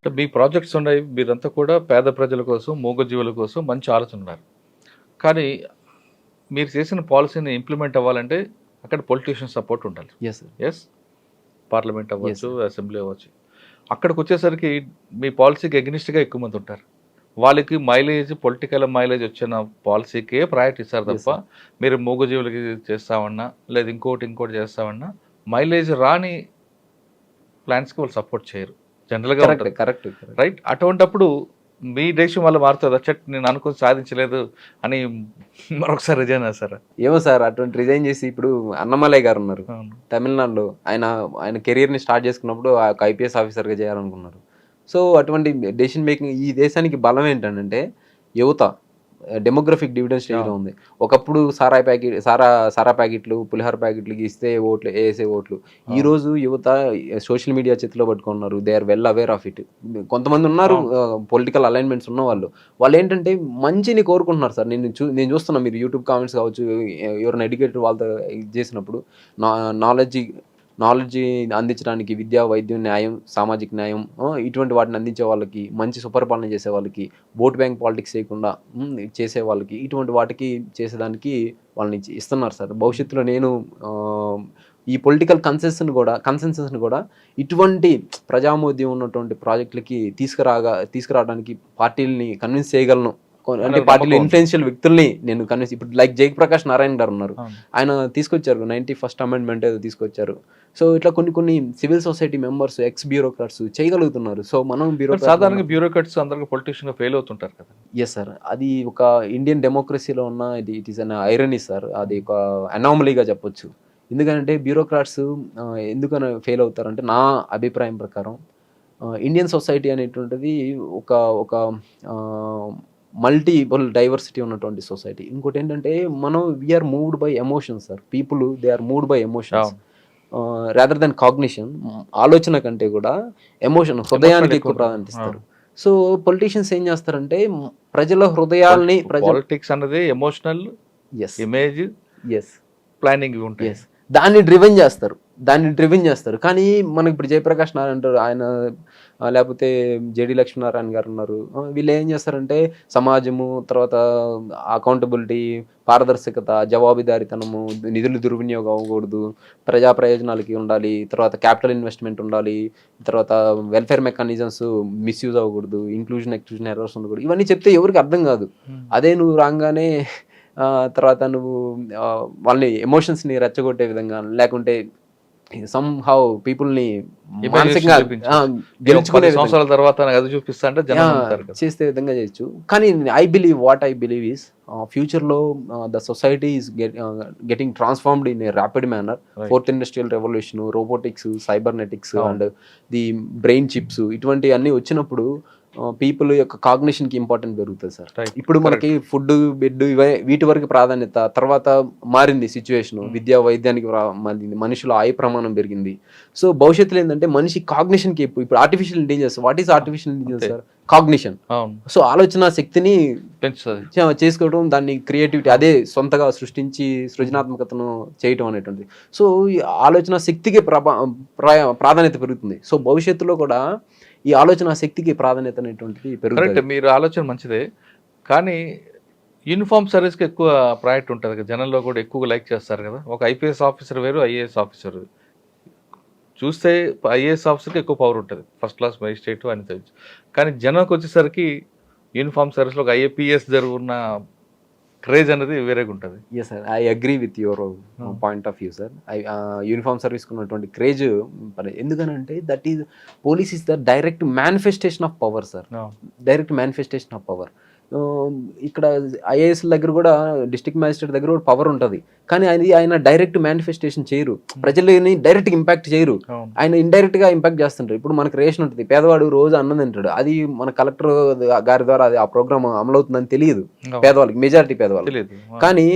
అంటే మీ ప్రాజెక్ట్స్ ఉన్నాయి. మీరంతా కూడా పేద ప్రజల కోసం, మూగజీవుల కోసం మంచి ఆలోచన ఉన్నారు. కానీ మీరు చేసిన పాలసీని ఇంప్లిమెంట్ అవ్వాలంటే అక్కడ పొలిటీషియన్ సపోర్ట్ ఉండాలి. Yes sir. యెస్. పార్లమెంట్ అవ్వచ్చు, sir. అసెంబ్లీ అవ్వచ్చు. అక్కడికొచ్చేసరికి మీ పాలసీకి ఎగ్నిస్ట్‌గా ఎక్కువ మంది ఉంటారు. వాళ్ళకి మైలేజ్, పొలిటికల్ మైలేజ్ వచ్చిన పాలసీకే ప్రయారిటీ ఇస్తారు Yes, తప్ప, మీరు మూగజీవులకి చేస్తామన్నా, లేదా ఇంకోటి చేస్తామన్నా, మైలేజ్ రాని ప్లాన్స్‌కి వాళ్ళు సపోర్ట్ చేయరు. జనరల్‌గా కరెక్ట్ ఉంటది. Correct right? అటువంటప్పుడు మీ డెసిషన్ వల్ల మారుతదా? నేను అనుకుని సాధించలేదు అని మరొకసారి రిజైన్ చేస్తారా? ఏమో సార్, అటువంటి రిజైన్ చేసి ఇప్పుడు అన్నమలై గారు ఉన్నారు అవును. తమిళనాడులో. ఆయన కెరీర్ని స్టార్ట్ చేసుకున్నప్పుడు ఒక ఐపీఎస్ ఆఫీసర్గా చేయాలనుకున్నారు. సో అటువంటి డెసిషన్ మేకింగ్ ఈ దేశానికి బలం ఏంటంటే యువత. డెమోగ్రఫిక్ డివిడెండ్ స్టేజ్లో ఉంది. ఒకప్పుడు సారా ప్యాకెట్లు, పులిహోర ప్యాకెట్లకి ఇస్తే ఓట్లు వేసే ఓట్లు. ఈ రోజు యువత సోషల్ మీడియా చేతిలో పట్టుకున్నారు. They are well aware of it. కొంతమంది ఉన్నారు పొలిటికల్ అలైన్మెంట్స్ ఉన్న వాళ్ళు ఏంటంటే మంచిని కోరుకుంటున్నారు సార్. నేను చూస్తున్నా, మీరు యూట్యూబ్ కామెంట్స్ కావచ్చు, ఎవరైనా ఎడ్యుకేటెడ్ వాళ్ళతో ఇది చేసినప్పుడు నాలెడ్జ్ అందించడానికి విద్య, వైద్యం, న్యాయం, సామాజిక న్యాయం ఇటువంటి వాటిని అందించే వాళ్ళకి, మంచి సుపరిపాలన చేసే వాళ్ళకి, ఓట్ బ్యాంక్ పాలిటిక్స్ చేయకుండా చేసే వాళ్ళకి, ఇటువంటి వాటికి చేసేదానికి వాళ్ళని ఇస్తున్నారు సార్. భవిష్యత్తులో నేను ఈ పొలిటికల్ కన్సెన్సస్ని కూడా ఇటువంటి ప్రజామోద్యం ఉన్నటువంటి ప్రాజెక్టులకి తీసుకురావడానికి పార్టీలని కన్విన్స్ చేయగలను. అంటే పార్టీలో ఇన్ఫ్లుయెన్షియల్ వ్యక్తుల్ని నేను కన్విన్స్, ఇప్పుడు లైక్ జయప్రకాష్ నారాయణ గారు ఉన్నారు. ఆయన తీసుకొచ్చారు 91st అమెండ్మెంట్ ఏదో తీసుకొచ్చారు. సో ఇట్లా కొన్ని civil society members, X bureaucrats చేయగలుగుతున్నారు. సో మనం సాధారణంగా బ్యూరోక్రాట్స్ అందరికీ పొలిటీషియన్ గా ఫెయిల్ అవుతుంటారు కదా. ఎస్ సార్, అది ఒక ఇండియన్ డెమోక్రసీలో ఉన్న it is an irony sir. అది ఒక అనామలీగా చెప్పొచ్చు. ఎందుకంటే బ్యూరోక్రాట్స్ ఎందుకని ఫెయిల్ అవుతారంటే, నా అభిప్రాయం ప్రకారం ఇండియన్ సొసైటీ అనేటువంటిది ఒక మల్టిపుల్ డైవర్సిటీ ఉన్నటువంటి సొసైటీ. ఇంకోటి ఏంటంటే, మనం we are moved by emotions sir. People they are moved by emotions rather than cognition. ఆలోచన కంటే కూడా ఎమోషన్, హృదయానికి ఎక్కువ ప్రాధాన్యత ఇస్తారు. సో పొలిటీషియన్స్ ఏం చేస్తారంటే, ప్రజల హృదయాల్ని పాలిటిక్స్ అన్నది ఎమోషనల్, ఇమేజ్, ప్లానింగ్ ఉంటాయి. దాన్ని డ్రివెన్ చేస్తారు. కానీ మనకి ఇప్పుడు జయప్రకాష్ నారాయణ అంటారు, ఆయన లేకపోతే జేడి లక్ష్మీనారాయణ గారు ఉన్నారు. వీళ్ళు ఏం చేస్తారంటే, సమాజము, తర్వాత అకౌంటబిలిటీ, పారదర్శకత, జవాబుదారీతనము, నిధులు దుర్వినియోగం అవ్వకూడదు, ప్రజా ప్రయోజనాలకి ఉండాలి, తర్వాత క్యాపిటల్ ఇన్వెస్ట్మెంట్ ఉండాలి, తర్వాత వెల్ఫేర్ మెకానిజమ్స్ మిస్యూజ్ అవ్వకూడదు, ఇంక్లూజన్ ఎక్స్క్లూజన్ ఎర్రర్స్ ఉండకూడదు. ఇవన్నీ చెప్తే ఎవరికి అర్థం కాదు. అదే నువ్వు రాగానే తర్వాత నువ్వు వాళ్ళని ఎమోషన్స్ని రెచ్చగొట్టే విధంగా, లేకుంటే సమ్హౌ పీపుల్ని మానసికంగా గెలుచుకునే సంవత్సరాల తర్వాత అది చూపిస్తా అంటే చేసే విధంగా చేయొచ్చు. కానీ వాట్ ఐ బిలీవ్ ఈస్ ఫ్యూచర్లో the society is getting transformed in a rapid manner. 4th industrial revolution, robotics, cybernetics and the brain chips, ఇటువంటి అన్నీ వచ్చినప్పుడు పీపుల్ యొక్క కాగ్నిషన్కి ఇంపార్టెంట్ పెరుగుతుంది సార్. ఇప్పుడు మనకి ఫుడ్, బెడ్ వీటి వరకు ప్రాధాన్యత, తర్వాత మారింది సిచ్యువేషన్, విద్యా వైద్యానికి మనుషుల ఆయ ప్రమాణం పెరిగింది. సో భవిష్యత్తులో ఏంటంటే మనిషి కాగ్నిషన్కి ఇప్పుడు artificial intelligence, what is artificial intelligence sir? Cognition. So ఆలోచన శక్తిని చేసుకోవడం, దాన్ని క్రియేటివిటీ, అదే సొంతగా సృష్టించి సృజనాత్మకతను చేయటం అనేటువంటిది. సో ఈ ఆలోచన శక్తికి ప్రాధాన్యత పెరుగుతుంది. సో భవిష్యత్తులో కూడా ఈ ఆలోచన శక్తికి ప్రాధాన్యత అనేటువంటిది పెరుగుతుంది. మీరు ఆలోచన మంచిదే, కానీ యూనిఫామ్ సర్వీస్కి ఎక్కువ ప్రయారిటీ ఉంటుంది కదా. జనంలో కూడా ఎక్కువగా లైక్ చేస్తారు కదా. ఒక ఐపీఎస్ ఆఫీసర్ వేరు, ఐఏఎస్ ఆఫీసర్ చూస్తే ఐఏఎస్ ఆఫీసర్కి ఎక్కువ పవర్ ఉంటుంది, ఫస్ట్ క్లాస్ మేజిస్ట్రేట్ అని తెలుసు. కానీ జనంకి వచ్చేసరికి యూనిఫామ్ సర్వీస్లో ఒక ఐఏపీఎస్ జరుగున్న క్రేజ్ అనేది వేరేగా ఉంటుంది. Yes sir, I agree with your point of view sir. Uniform సర్వీస్కి ఉన్నటువంటి క్రేజ్ ఎందుకనంటే, that is police is the direct manifestation of power sir. Direct manifestation of power. ఇక్కడ ఐఏఎస్ దగ్గర కూడా, డిస్ట్రిక్ట్ మ్యాజిస్ట్రేట్ దగ్గర కూడా పవర్ ఉంటుంది. కానీ ఆయన డైరెక్ట్ మేనిఫెస్టేషన్ చేయరు, ప్రజలని డైరెక్ట్ ఇంపాక్ట్ చేయరు, ఆయన ఇండైరెక్ట్ గా ఇంపాక్ట్ చేస్తుంటారు. ఇప్పుడు మనకు రేషన్ ఉంటుంది, పేదవాడు రోజు అన్నం తింటాడు, అది మన కలెక్టర్ గారి ద్వారా అది ఆ ప్రోగ్రామ్ అమలవుతుందని తెలియదు పేదవాళ్ళకి, మెజారిటీ పేదవాళ్ళు. కానీ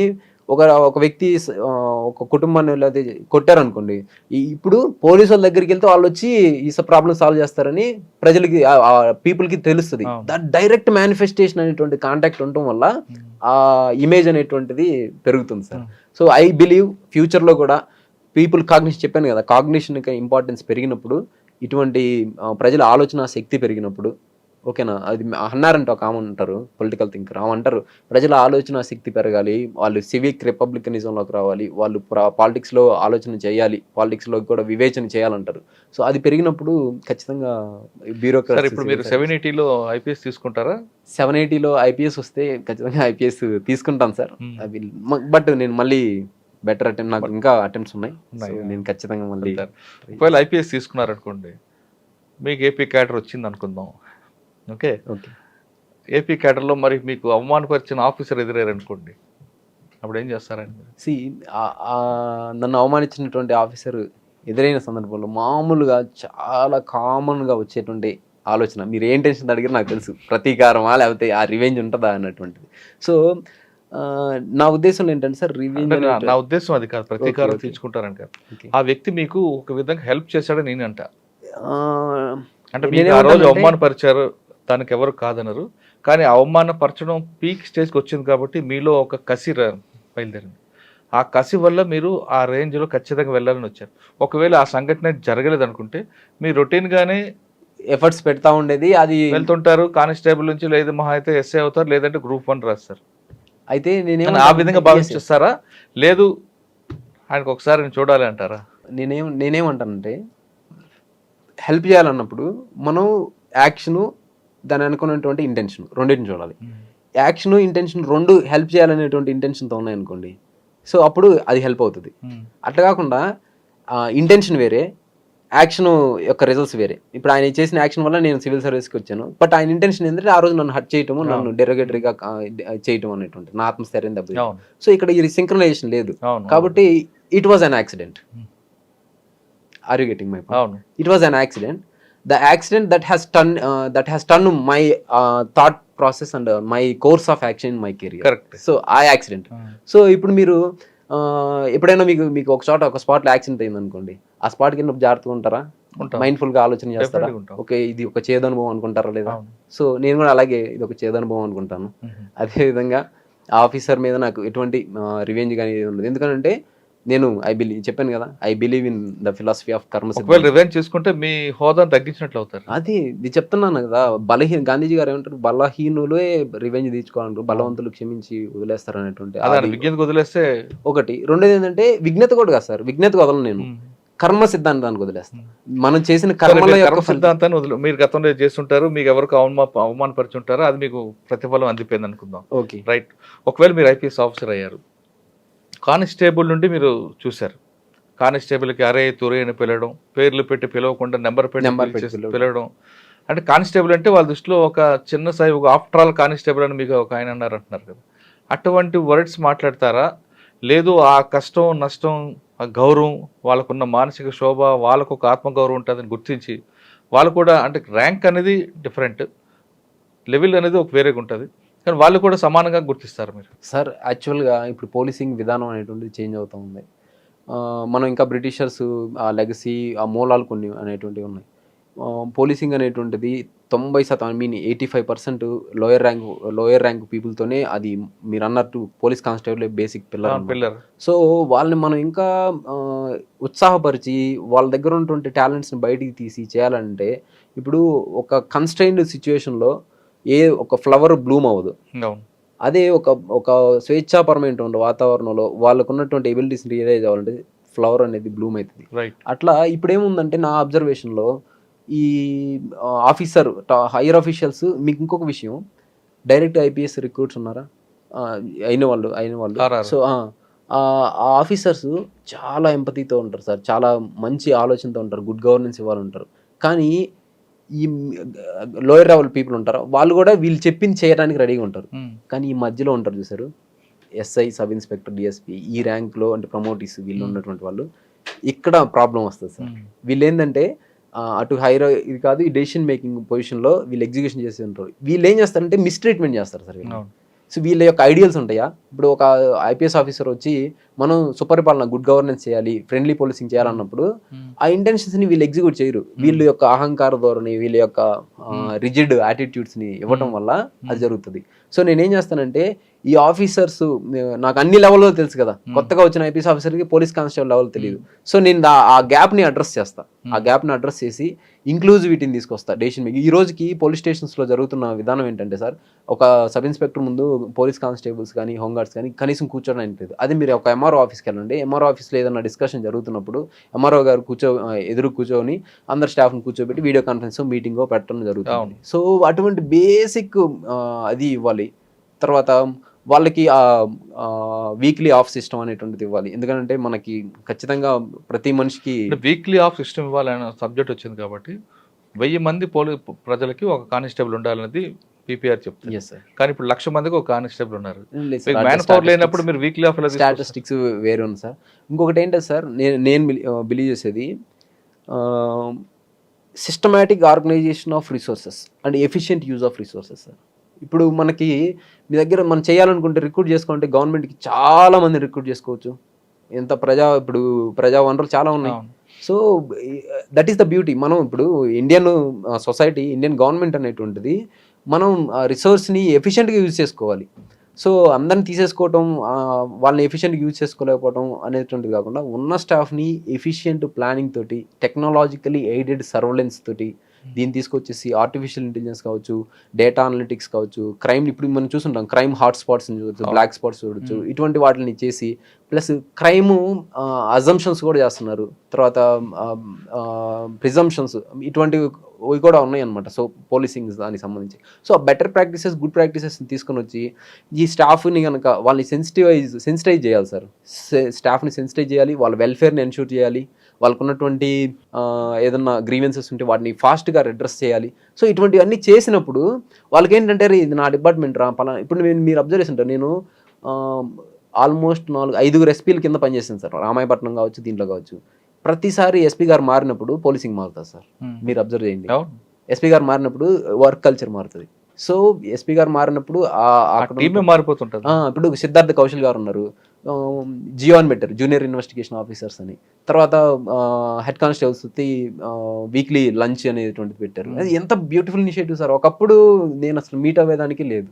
ఒక వ్యక్తి ఒక కుటుంబాన్ని లేదా కొట్టారనుకోండి, ఇప్పుడు పోలీసు వాళ్ళ దగ్గరికి వెళ్తే వాళ్ళు వచ్చి ఈ ప్రాబ్లం సాల్వ్ చేస్తారని ప్రజలకి, పీపుల్కి తెలుస్తుంది. దట్ డైరెక్ట్ మేనిఫెస్టేషన్ అనేటువంటి కాంటాక్ట్ ఉండటం వల్ల ఆ ఇమేజ్ అనేటువంటిది పెరుగుతుంది సార్. సో ఐ బిలీవ్ ఫ్యూచర్లో కూడా పీపుల్ కాగ్నిషన్, చెప్పాను కదా, కాగ్నిషన్ ఇంపార్టెన్స్ పెరిగినప్పుడు ఇటువంటి ప్రజల ఆలోచన శక్తి పెరిగినప్పుడు, ఓకేనా, అది అన్నారంటే ఒక ఆమె ఉంటారు పొలిటికల్ థింకర్, ఆమె అంటారు ప్రజల ఆలోచన శక్తి పెరగాలి, వాళ్ళు సివిక్ రిపబ్లికనిజంలోకి రావాలి, వాళ్ళు పాలిటిక్స్లో ఆలోచన చేయాలి, పాలిటిక్స్లో కూడా వివేచన చేయాలంటారు. సో అది పెరిగినప్పుడు ఖచ్చితంగా సార్ బ్యూరోక్రసీ. ఇప్పుడు మీరు 780లో ఐపీఎస్ తీసుకుంటారా? 780లో ఐపీఎస్ వస్తే ఖచ్చితంగా ఐపీఎస్ తీసుకుంటాను సార్. బట్ నేను మళ్ళీ బెటర్ అటెంప్ట్, నాకు ఇంకా అటెంప్ట్స్ ఉన్నాయి. నేను ఖచ్చితంగా మళ్ళీ ఒకవేళ ఐపీఎస్ తీసుకున్నారనుకోండి, మీకు ఏపీ క్యాడర్ వచ్చింది అనుకుందాం, ఓకే, ఏపీ క్యాడర్లో మరి మీకు అవమానపరిచిన ఆఫీసర్ ఎదురయ్యారు అనుకోండి, అప్పుడు ఏం చేస్తారండి? నన్ను అవమానించినటువంటి ఆఫీసర్ ఎదురైన సందర్భంలో మామూలుగా చాలా కామన్గా వచ్చేటువంటి ఆలోచన, మీరు ఏం టెన్షన్ అడిగారు నాకు తెలుసు, ప్రతీకారమా లేకపోతే ఆ రివెంజ్ ఉంటుందా అన్నటువంటిది. సో నా ఉద్దేశంలో ఏంటంటే సార్, రివెంజ్, నా ఉద్దేశం అది కాదు, ప్రతీకారం తీర్చుకుంటారని కాదు. ఆ వ్యక్తి మీకు ఒక విధంగా హెల్ప్ చేశాడని నేను అంట, అంటే మీరు ఆ రోజు అవమానపరిచారు, దానికి ఎవరు కాదనరు, కానీ అవమానపరచడం పీక్ స్టేజ్కి వచ్చింది కాబట్టి మీలో ఒక కసి బయలుదేరింది. ఆ కసి వల్ల మీరు ఆ రేంజ్లో ఖచ్చితంగా వెళ్ళాలని వచ్చారు. ఒకవేళ ఆ సంఘటన జరగలేదు అనుకుంటే మీరు రొటీన్గానే ఎఫర్ట్స్ పెడతా ఉండేది, అది వెళ్తుంటారు, కానిస్టేబుల్ నుంచి లేదు మహా అయితే ఎస్ఐ అవుతారు, లేదంటే గ్రూప్ 1 రాస్తారు. అయితే నేను ఆ విధంగా భావిస్తారా, లేదు ఆయనకు ఒకసారి నేను చూడాలి అంటారా? నేనేమంటానంటే, హెల్ప్ చేయాలన్నప్పుడు మనం యాక్షను, దాని అనుకున్నటువంటి ఇంటెన్షన్ రెండింటిని చూడాలి. యాక్షన్ ఇంటెన్షన్ రెండు హెల్ప్ చేయాలనేటువంటి ఇంటెన్షన్తో ఉన్నాయనుకోండి, సో అప్పుడు అది హెల్ప్ అవుతుంది. అట్లా కాకుండా ఇంటెన్షన్ వేరే, యాక్షన్ యొక్క రిజల్ట్స్ వేరే. ఇప్పుడు ఆయన చేసిన యాక్షన్ వల్ల నేను సివిల్ సర్వీస్కి వచ్చాను, బట్ ఆయన ఇంటెన్షన్ ఏంటంటే ఆ రోజు నన్ను హర్ట్ చేయటము, నన్ను డెరోగేటరీగా చేయటం అనేటువంటి నా ఆత్మస్థైర్యం దెబ్బ. సో ఇక్కడ ఇది సింక్రనైజేషన్ లేదు కాబట్టి it was an accident. Are you getting my point? It was an accident. The accident that has turned my thought process and my course of action in my career. Correct. So I accident. So ఇప్పుడు మీరు ఎప్పుడైనా మీకు ఒక స్పాట్లో accident అయింది అనుకోండి, ఆ స్పాట్కి వెళ్ళినప్పుడు జాగ్రత్తగా ఉంటారా? మైండ్ఫుల్గా ఆలోచన చేస్తారా? ఓకే, ఇది ఒక చేదనుభవం అనుకుంటారా లేదా? సో నేను కూడా అలాగే ఇది ఒక చేదనుభవం అనుకుంటాను. అదేవిధంగా ఆఫీసర్ మీద నాకు ఎటువంటి రివెంజ్ కానీ ఉండదు, ఎందుకంటే నేను చెప్పాను కదా, I believe in the philosophy of కర్మ. రివెంజ్ చేసుకుంటే మీ హోదాను తగ్గించినట్లు అవుతారు. ఇది చెప్తున్నాను కదా, గాంధీజీ గారు ఏమంటారు, బలహీనులే రివెంజ్ తీర్చుకోవాలంటారు, బలవంతులు క్షమించి వదిలేస్తారు అనేటువంటి విజ్ఞతకు వదిలేస్తే ఒకటి. రెండోది ఏంటంటే విజ్ఞత కూడా కాదు సార్, విజ్ఞతకు వదలను నేను, కర్మ సిద్ధాంతానికి వదిలేస్తాను. మనం చేసిన కర్మ సిద్ధాంతాన్ని మీరు గతంలో చేస్తుంటారు, మీకు ఎవరికి అవమానపరుచుంటారో అది మీకు ప్రతిఫలం అందిపోయింది అనుకుందాం. Okay, right. ఒకవేళ మీరు ఐపీఎస్ ఆఫీసర్ అయ్యారు, కానిస్టేబుల్ నుండి మీరు చూశారు, కానిస్టేబుల్కి అరే తురే అని పిలవడం, పేర్లు పెట్టి పిలవకుండా నెంబర్ పెట్టి పిలవడం, అంటే కానిస్టేబుల్ అంటే వాళ్ళ దృష్టిలో ఒక చిన్న స్థాయి, ఒక ఆఫ్టర్ ఆల్ కానిస్టేబుల్ అని మీకు ఒక ఆయన అన్నారు అంటున్నారు కదా, అటువంటి వర్డ్స్ మాట్లాడతారా? లేదు ఆ కష్టం నష్టం, ఆ గౌరవం, వాళ్ళకున్న మానసిక శోభ, వాళ్ళకు ఒక ఆత్మగౌరవం ఉంటుందని గుర్తించి వాళ్ళు కూడా, అంటే ర్యాంక్ అనేది డిఫరెంట్, లెవెల్ అనేది ఒక వేరేగా ఉంటుంది, కానీ వాళ్ళు కూడా సమానంగా గుర్తిస్తారు మీరు? సార్ యాక్చువల్గా ఇప్పుడు పోలీసింగ్ విధానం అనేటువంటిది చేంజ్ అవుతూ ఉంది. మనం ఇంకా బ్రిటిషర్స్ ఆ లెగసీ, ఆ మూలాలు కొన్ని అనేటువంటివి ఉన్నాయి. పోలీసింగ్ అనేటువంటిది 90%, ఐ మీన్ 85% లోయర్ ర్యాంక్ పీపుల్తోనే అది మీరు అన్నట్టు police constable basic pillar. So వాళ్ళని మనం ఇంకా ఉత్సాహపరిచి వాళ్ళ దగ్గర ఉన్నటువంటి టాలెంట్స్ని బయటికి తీసి చేయాలంటే, ఇప్పుడు ఒక కన్స్ట్రైన్డ్ సిచ్యువేషన్లో ఒక ఫ్లవర్ బ్లూమ్ అవ్వదు. అదే ఒక స్వేచ్ఛాపరమైనటువంటి వాతావరణంలో వాళ్ళకు ఉన్నటువంటి ఎబిలిటీస్ని రియలైజ్ అవ్వాలంటే ఫ్లవర్ అనేది బ్లూమ్ అవుతుంది. అట్లా ఇప్పుడు ఏముందంటే నా అబ్జర్వేషన్లో ఈ ఆఫీసర్, హైయర్ ఆఫీషియల్స్, మీకు ఇంకొక విషయం, డైరెక్ట్ ఐపీఎస్ రిక్రూట్స్ ఉన్నారా అయిన వాళ్ళు. సో ఆ ఆఫీసర్స్ చాలా ఎంపతితో ఉంటారు సార్, చాలా మంచి ఆలోచనతో ఉంటారు, గుడ్ గవర్నెన్స్ ఇవ్వాలంటారు. కానీ ఈ లోయర్ లెవెల్ పీపుల్ ఉంటారు, వాళ్ళు కూడా వీళ్ళు చెప్పింది చేయడానికి రెడీగా ఉంటారు. కానీ ఈ మధ్యలో ఉంటారు చూసారు, ఎస్ఐ, సబ్ ఇన్స్పెక్టర్, డిఎస్పీ, ఈ ర్యాంక్లో అంటే ప్రమోటీస్ వీళ్ళు ఉన్నటువంటి వాళ్ళు, ఇక్కడ ప్రాబ్లం వస్తుంది సార్. వీళ్ళు ఏంటంటే అటు హైర్ ఇది కాదు, ఈ డెసిషన్ మేకింగ్ పొజిషన్లో వీళ్ళు ఎగ్జిక్యూషన్ చేసి ఉంటారు. వీళ్ళు ఏం చేస్తారంటే మిస్ట్రీట్మెంట్ చేస్తారు సార్. సో వీళ్ళ యొక్క ఐడియల్స్ ఉంటాయా, ఇప్పుడు ఒక ఐపీఎస్ ఆఫీసర్ వచ్చి మనం సుపరిపాలన, గుడ్ గవర్నెన్స్ చేయాలి, ఫ్రెండ్లీ పోలీసింగ్ చేయాలన్నప్పుడు ఆ ఇంటెన్షన్స్ని వీళ్ళు ఎగ్జిక్యూట్ చేయరు. వీళ్ళ యొక్క అహంకార ధోరణి, వీళ్ళ యొక్క రిజిడ్ యాటిట్యూడ్స్ని ఇవ్వడం వల్ల అది జరుగుతుంది. సో నేనేం చేస్తానంటే ఈ ఆఫీసర్స్ నాకు అన్ని లెవెల్లో తెలుసు కదా, కొత్తగా వచ్చిన ఐపీఎస్ ఆఫీసర్కి పోలీస్ కానిస్టేబుల్ లెవెల్ తెలియదు. సో నేను ఆ గ్యాప్ని అడ్రస్ చేస్తా, ఆ గ్యాప్ని అడ్రస్ చేసి ఇంక్లూజివిటీని తీసుకొస్తా డెసిషన్ మేకింగ్. ఈ రోజుకి పోలీస్ స్టేషన్స్లో జరుగుతున్న విధానం ఏంటంటే సార్, ఒక సబ్ ఇన్స్పెక్టర్ ముందు పోలీస్ కానిస్టేబుల్స్ కానీ హోంగార్డ్స్ కానీ కనీసం కూర్చోడానికి లేదు. అది మీరు ఒక ఎంఆర్ఓ ఆఫీస్కి వెళ్ళండి, ఎంఆర్ఓ ఆఫీస్లో ఏదైనా డిస్కషన్ జరుగుతున్నప్పుడు ఎంఆర్ఓ గారు ఎదురు కూర్చొని అందరు స్టాఫ్ని కూర్చోబెట్టి వీడియో కాన్ఫరెన్స్ మీటింగో పెట్టడం జరుగుతుంది. సో అటువంటి బేసిక్ అది ఇవ్వాలి. తర్వాత వాళ్ళకి వీక్లీ ఆఫ్ సిస్టమ్ అనేటువంటిది ఇవ్వాలి. ఎందుకంటే మనకి ఖచ్చితంగా ప్రతి మనిషికి వీక్లీ ఆఫ్ సిస్టమ్ ఇవ్వాలనే సబ్జెక్ట్ వచ్చింది కాబట్టి 1000 మంది ప్రజలకి ఒక కానిస్టేబుల్ ఉండాలనేది పీపీఆర్ చెప్తుంది. Yes sir. కానీ ఇప్పుడు 1,00,000 మందికి ఒక కానిస్టేబుల్ ఉన్నారు. మ్యాన్ పవర్ లేనప్పుడు మీరు వీక్లీ ఆఫ్ స్టాటిస్టిక్స్ వేరే ఉంది సార్. ఇంకొకటి ఏంటంటే సార్, నేను బిలీవ్ చేసేది systematic organisation of resources and efficient use of resources sir. ఇప్పుడు మనకి మీ దగ్గర మనం చేయాలనుకుంటే రిక్రూట్ చేసుకుంటే గవర్నమెంట్కి చాలా మంది రిక్రూట్ చేసుకోవచ్చు. ఇప్పుడు ప్రజా వనరులు చాలా ఉన్నాయి. So that is the beauty. మనం ఇప్పుడు ఇండియన్ సొసైటీ, ఇండియన్ గవర్నమెంట్ అనేటువంటిది మనం రిసోర్స్ని ఎఫిషియెంట్గా యూజ్ చేసుకోవాలి. సో అందరిని తీసేసుకోవటం, వాళ్ళని ఎఫిషియెంట్గా యూజ్ చేసుకోలేకపోవడం అనేటువంటిది కాకుండా ఉన్న స్టాఫ్ని ఎఫిషియెంట్ ప్లానింగ్ తోటి, టెక్నాలజికలీ ఎయిడెడ్ సర్వలెన్స్ తోటి దీన్ని తీసుకొచ్చేసి ఆర్టిఫిషియల్ ఇంటెలిజెన్స్ కావచ్చు, డేటా అనలిటిక్స్ కావచ్చు, క్రైమ్ ఇప్పుడు మనం చూస్తుంటాం, క్రైమ్ హాట్ స్పాట్స్ని చూడొచ్చు, బ్లాక్ స్పాట్స్ చూడొచ్చు, ఇటువంటి వాటిని చేసి ప్లస్ క్రైమ్ అజంప్షన్స్ కూడా చేస్తున్నారు. తర్వాత ప్రిజంప్షన్స్ ఇటువంటివి కూడా ఉన్నాయి అనమాట. సో పోలీసింగ్ దానికి సంబంధించి సో బెటర్ ప్రాక్టీసెస్, గుడ్ ప్రాక్టీసెస్ని తీసుకొని వచ్చి ఈ స్టాఫ్ని కనుక వాళ్ళని సెన్సిటైజ్ చేయాలి సార్. స్టాఫ్ని సెన్సిటైజ్ చేయాలి, వాళ్ళ వెల్ఫేర్ని ఎన్షూర్ చేయాలి, వాళ్ళకు ఉన్నటువంటి ఏదన్నా గ్రీవెన్సెస్ ఉంటే వాటిని ఫాస్ట్గా అడ్రస్ చేయాలి. సో ఇటువంటివన్నీ చేసినప్పుడు వాళ్ళకి ఏంటంటే ఇది నా డిపార్ట్మెంట్ రా పలానా. ఇప్పుడు మీరు అబ్జర్వ్ చేస్తుంటారు, నేను ఆల్మోస్ట్ 4-5 ఎస్పీల కింద పనిచేస్తాను సార్. రామాయపట్నం కావచ్చు, దీంట్లో కావచ్చు. ప్రతిసారి ఎస్పీ గారు మారినప్పుడు పోలీసింగ్ మారుతుంది సార్. మీరు అబ్జర్వ్ చేయండి, ఎస్పీ గారు మారినప్పుడు వర్క్ కల్చర్ మారుతుంది. సో ఎస్పీ గారు మారినప్పుడు మారిపోతుంటుంది. ఇప్పుడు సిద్ధార్థ కౌశల్ గారు ఉన్నారు, జియో అని పెట్టారు, జూనియర్ ఇన్వెస్టిగేషన్ ఆఫీసర్స్ అని. తర్వాత హెడ్ కానిస్టేబుల్స్ వీక్లీ లంచ్ అనేటువంటిది పెట్టారు. అది ఎంత బ్యూటిఫుల్ ఇనిషియేటివ్ సార్. ఒకప్పుడు నేను అసలు మీట్ అవ్వేదానికి లేదు.